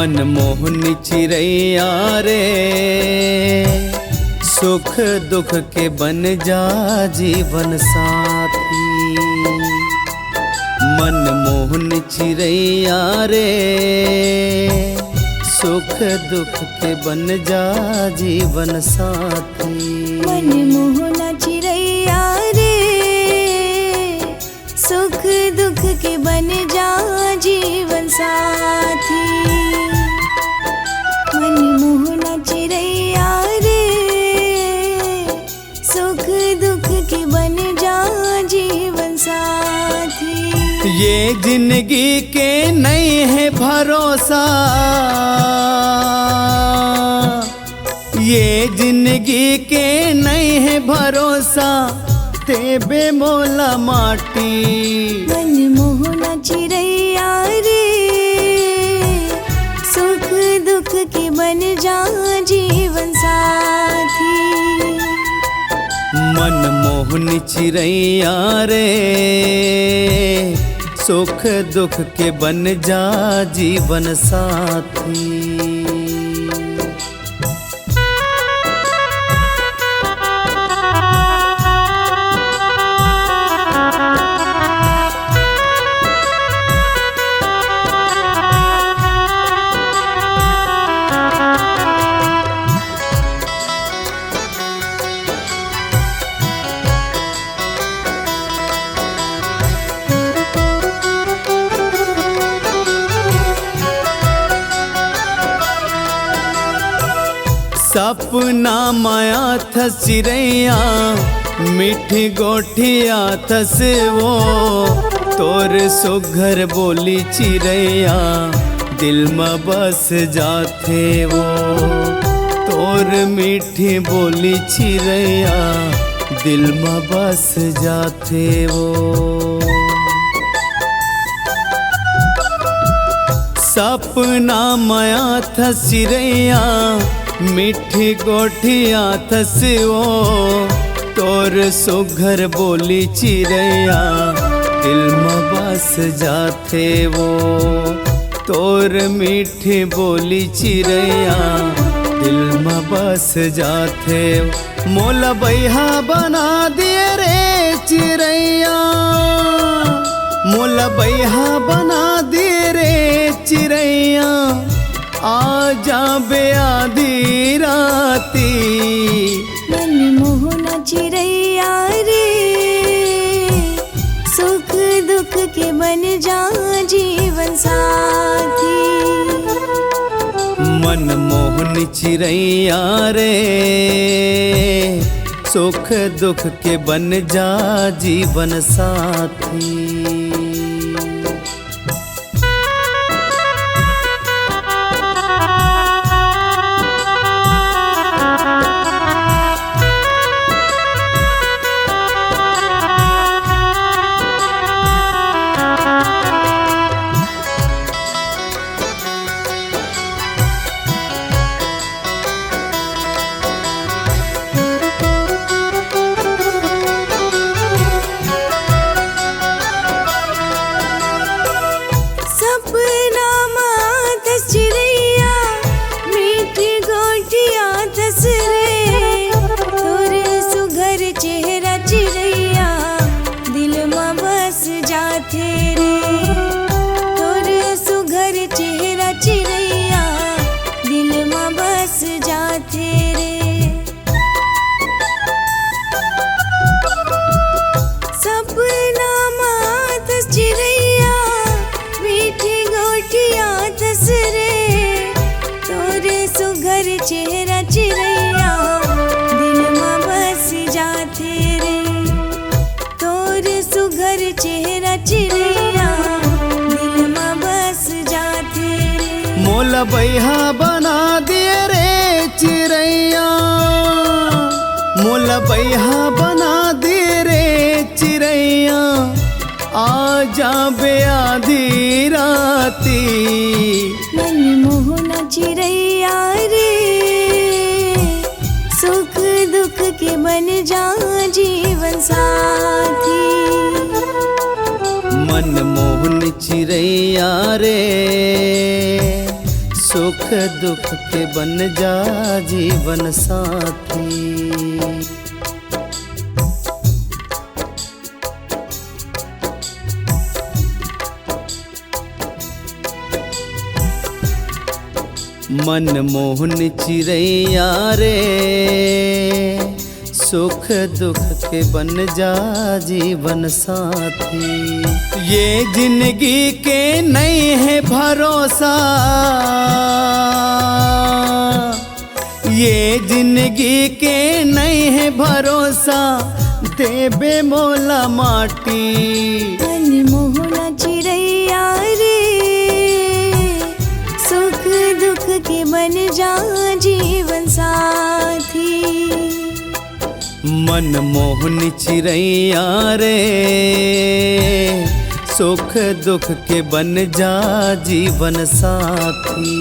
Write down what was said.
मनमोहन चिरैया रे सुख दुख के बन जा जीवन साथी। मनमोहन चिरैया रे सुख दुख के बन जा जीवन साथी। मनमोहन चिरैया रे सुख दुख के बन जा जीवन साथी। मनमोहन चिरैया रे सुख दुख के बन जा जीवन साथी। ये जिंदगी के नहीं है भरोसा, ये जिंदगी के नहीं है भरोसा, तेबे मोला माटी। मनमोहन चिरैया रे सुख दुख के बन जा जीवन साथी। मनमोहन चिरैया रे सुख दुख के बन जा जीवन साथी। सपना माया थस चिरैया मीठी गोठिया थस वो, तोर सुघर बोली चिरैया दिल में बस जाथे वो। तोर मीठी बोली चिरैया दिल में बस जाथे वो। सपना माया थस चिरैया मीठी गोठिया थस वो, तोर सुघर बोली चिरैया दिल में बस जाथे वो। तोर मीठी बोली चिरैया दिल में बस जाथे वो। मोला बैहा बना दिए रे चिरैया, मोला बैहा बना दिए रे चिरैया, आजा बे आधी राती। मनमोहन चिरैया रे सुख दुख के बन जा जीवन साथी। मनमोहन चिरैया रे सुख दुख के बन जा जीवन साथी। चेहरा चिरैया दिल में बस जाथे रे। तोर सुघर चेहरा चिरैया दिल में बस जाथे रे। मोला बैहा बना दिए रे चिरैया, मोला बैहा बना दिए रे चिरैया, आजा बे आधी राती। मनमोहन चिरैया रे सुख दुख के बन जा जीवन साथी। मनमोहन चिरैया रे सुख दुख के बन जा जीवन साथी। मनमोहन चिड़ैया रे सुख दुख के बन जा जीवन साथी। ये जिंदगी के नहीं है भरोसा, ये जिंदगी के नहीं है भरोसा, देबे मोला माटी। मनमोहन चिड़ैया रे सुख दुख के बन जा जीवन साथी। मनमोहन चिड़ैया रे सुख दुख के बन जा जीवन साथी।